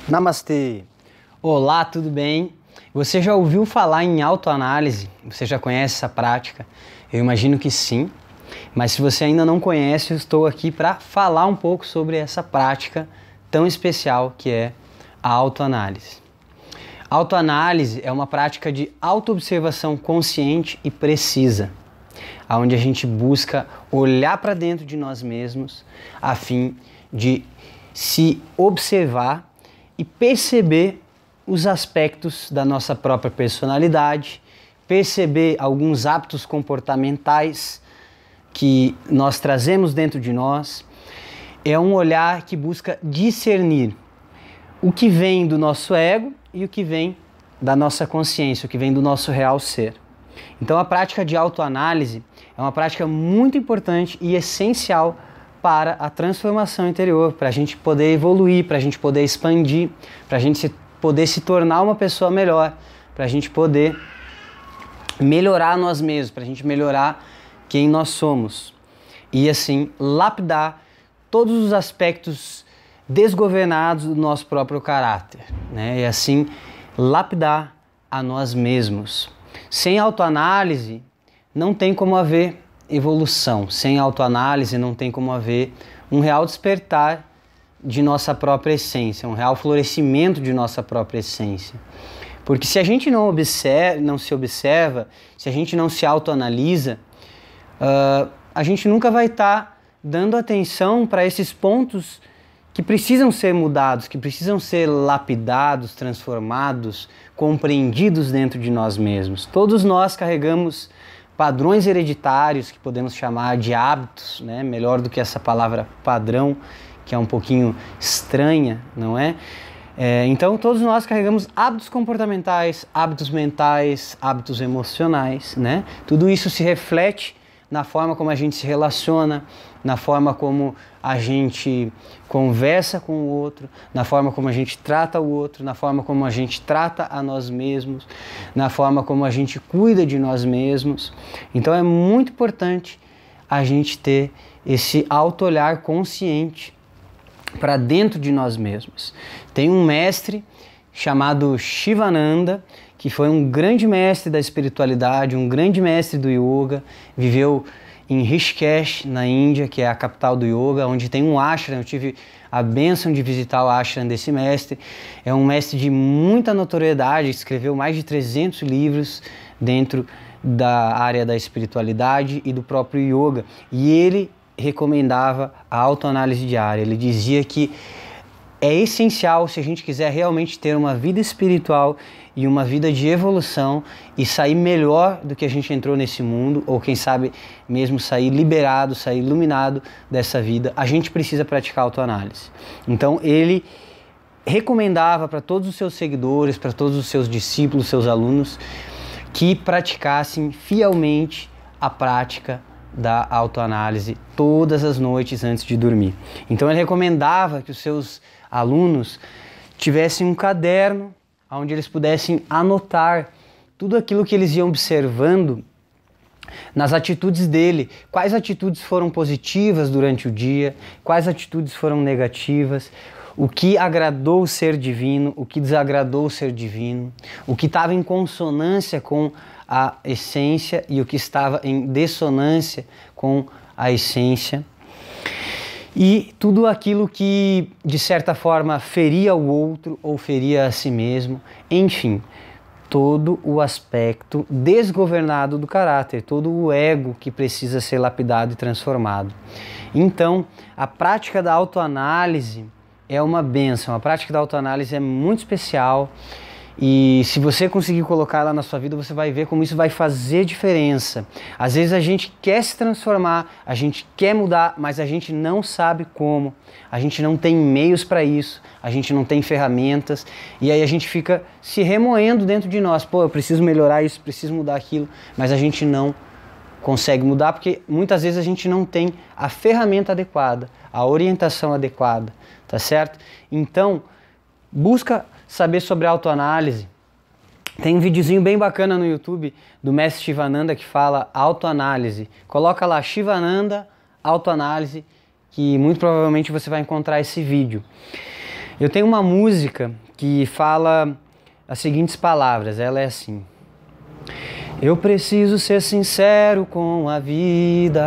Namastê! Olá, tudo bem? Você já ouviu falar em autoanálise? Você já conhece essa prática? Eu imagino que sim, mas se você ainda não conhece, eu estou aqui para falar um pouco sobre essa prática tão especial que é a autoanálise. A autoanálise é uma prática de autoobservação consciente e precisa, onde a gente busca olhar para dentro de nós mesmos a fim de se observar e perceber os aspectos da nossa própria personalidade, perceber alguns hábitos comportamentais que nós trazemos dentro de nós. É um olhar que busca discernir o que vem do nosso ego e o que vem da nossa consciência, o que vem do nosso real ser. Então a prática de autoanálise é uma prática muito importante e essencial para a transformação interior, para a gente poder evoluir, para a gente poder expandir, para a gente poder se tornar uma pessoa melhor, para a gente poder melhorar nós mesmos, para a gente melhorar quem nós somos e assim lapidar todos os aspectos desgovernados do nosso próprio caráter, né? E assim lapidar a nós mesmos. Sem autoanálise não tem como haver evolução, sem autoanálise não tem como haver um real despertar de nossa própria essência, um real florescimento de nossa própria essência. Porque se a gente não se observa, se a gente não se autoanalisa, a gente nunca vai estar dando atenção para esses pontos que precisam ser mudados, que precisam ser lapidados, transformados, compreendidos dentro de nós mesmos. Todos nós carregamos padrões hereditários, que podemos chamar de hábitos, né? Melhor do que essa palavra padrão, que é um pouquinho estranha, não é? Então todos nós carregamos hábitos comportamentais, hábitos mentais, hábitos emocionais, né? Tudo isso se reflete na forma como a gente se relaciona, na forma como a gente conversa com o outro, na forma como a gente trata o outro, na forma como a gente trata a nós mesmos, na forma como a gente cuida de nós mesmos. Então é muito importante a gente ter esse auto-olhar consciente para dentro de nós mesmos. Tem um mestre chamado Shivananda, que foi um grande mestre da espiritualidade, um grande mestre do yoga, viveu em Rishikesh, na Índia, que é a capital do yoga, onde tem um ashram. Eu tive a bênção de visitar o ashram desse mestre. É um mestre de muita notoriedade, escreveu mais de 300 livros dentro da área da espiritualidade e do próprio yoga. E ele recomendava a autoanálise diária. Ele dizia que é essencial, se a gente quiser realmente ter uma vida espiritual e uma vida de evolução e sair melhor do que a gente entrou nesse mundo, ou quem sabe mesmo sair liberado, sair iluminado dessa vida, a gente precisa praticar autoanálise. Então ele recomendava para todos os seus seguidores, para todos os seus discípulos, seus alunos, que praticassem fielmente a prática da autoanálise todas as noites antes de dormir. Então ele recomendava que os seus alunos tivessem um caderno onde eles pudessem anotar tudo aquilo que eles iam observando nas atitudes dele, quais atitudes foram positivas durante o dia, quais atitudes foram negativas, o que agradou o ser divino, o que desagradou o ser divino, o que estava em consonância com a essência e o que estava em dissonância com a essência. E tudo aquilo que, de certa forma, feria o outro ou feria a si mesmo. Enfim, todo o aspecto desgovernado do caráter, todo o ego que precisa ser lapidado e transformado. Então, a prática da autoanálise é uma bênção. A prática da autoanálise é muito especial. E se você conseguir colocar ela na sua vida, você vai ver como isso vai fazer diferença. Às vezes a gente quer se transformar, a gente quer mudar, mas a gente não sabe como. A gente não tem meios para isso, a gente não tem ferramentas. E aí a gente fica se remoendo dentro de nós. Pô, eu preciso melhorar isso, preciso mudar aquilo. Mas a gente não consegue mudar porque muitas vezes a gente não tem a ferramenta adequada, a orientação adequada, tá certo? Então, busca saber sobre autoanálise. Tem um videozinho bem bacana no YouTube do mestre Shivananda que fala autoanálise. Coloca lá Shivananda autoanálise, que muito provavelmente você vai encontrar esse vídeo. Eu tenho uma música que fala as seguintes palavras, ela é assim: eu preciso ser sincero com a vida,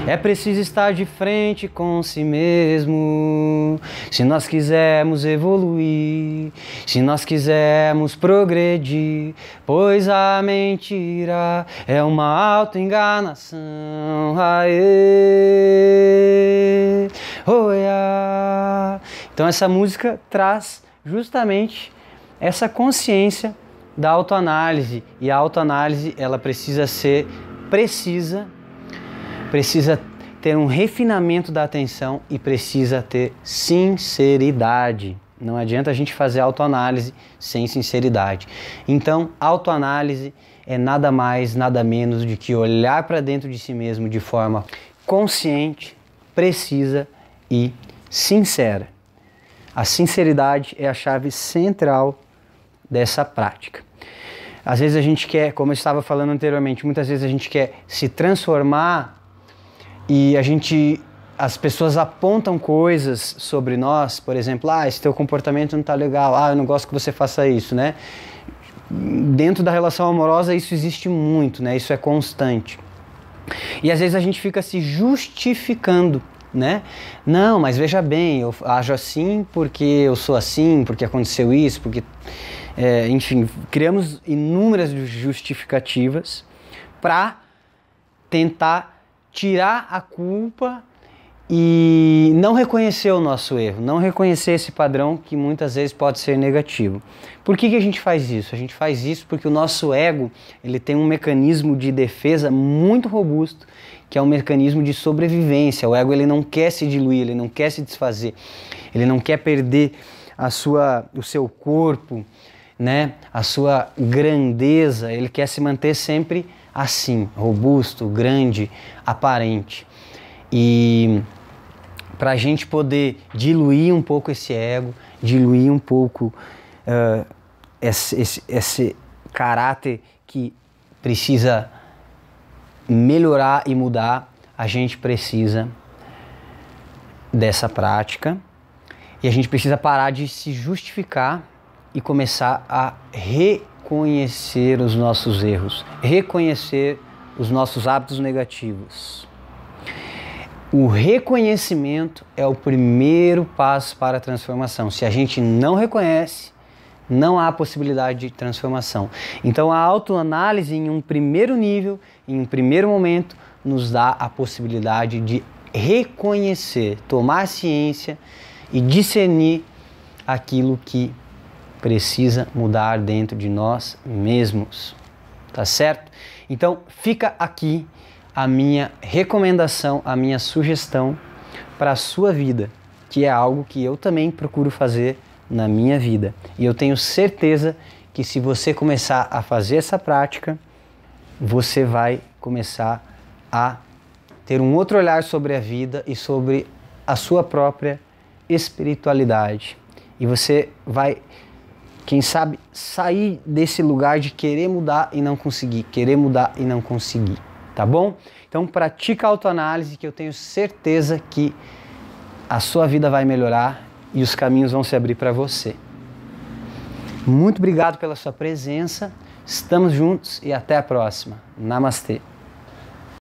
é preciso estar de frente com si mesmo, se nós quisermos evoluir, se nós quisermos progredir, pois a mentira é uma autoenganação. Aê, oia. Então essa música traz justamente essa consciência da autoanálise, e a autoanálise ela precisa ser precisa ter um refinamento da atenção e precisa ter sinceridade. Não adianta a gente fazer autoanálise sem sinceridade. Então, autoanálise é nada mais, nada menos do que olhar para dentro de si mesmo de forma consciente, precisa e sincera. A sinceridade é a chave central dessa prática. Às vezes a gente quer, como eu estava falando anteriormente, muitas vezes a gente quer se transformar e as pessoas apontam coisas sobre nós, por exemplo, esse teu comportamento não está legal, eu não gosto que você faça isso, né? Dentro da relação amorosa isso existe muito, né? Isso é constante. E às vezes a gente fica se justificando, né? Não, mas veja bem, eu ajo assim porque eu sou assim, porque aconteceu isso, porque... enfim, criamos inúmeras justificativas para tentar tirar a culpa e não reconhecer o nosso erro, não reconhecer esse padrão que muitas vezes pode ser negativo. Por que a gente faz isso? A gente faz isso porque o nosso ego ele tem um mecanismo de defesa muito robusto, que é um mecanismo de sobrevivência. O ego ele não quer se diluir, ele não quer se desfazer, ele não quer perder o seu corpo, né? A sua grandeza, ele quer se manter sempre assim, robusto, grande, aparente. E para a gente poder diluir um pouco esse ego, diluir um pouco esse caráter que precisa melhorar e mudar, a gente precisa dessa prática e a gente precisa parar de se justificar e começar a reconhecer os nossos erros, reconhecer os nossos hábitos negativos. O reconhecimento é o primeiro passo para a transformação. Se a gente não reconhece, não há possibilidade de transformação. Então a autoanálise em um primeiro nível, em um primeiro momento, nos dá a possibilidade de reconhecer, tomar ciência e discernir aquilo que precisa mudar dentro de nós mesmos, tá certo? Então fica aqui a minha recomendação, a minha sugestão para a sua vida, que é algo que eu também procuro fazer na minha vida. E eu tenho certeza que se você começar a fazer essa prática, você vai começar a ter um outro olhar sobre a vida e sobre a sua própria espiritualidade. E você vai, quem sabe, sair desse lugar de querer mudar e não conseguir, querer mudar e não conseguir, tá bom? Então pratica a autoanálise, que eu tenho certeza que a sua vida vai melhorar e os caminhos vão se abrir para você. Muito obrigado pela sua presença, estamos juntos e até a próxima. Namastê!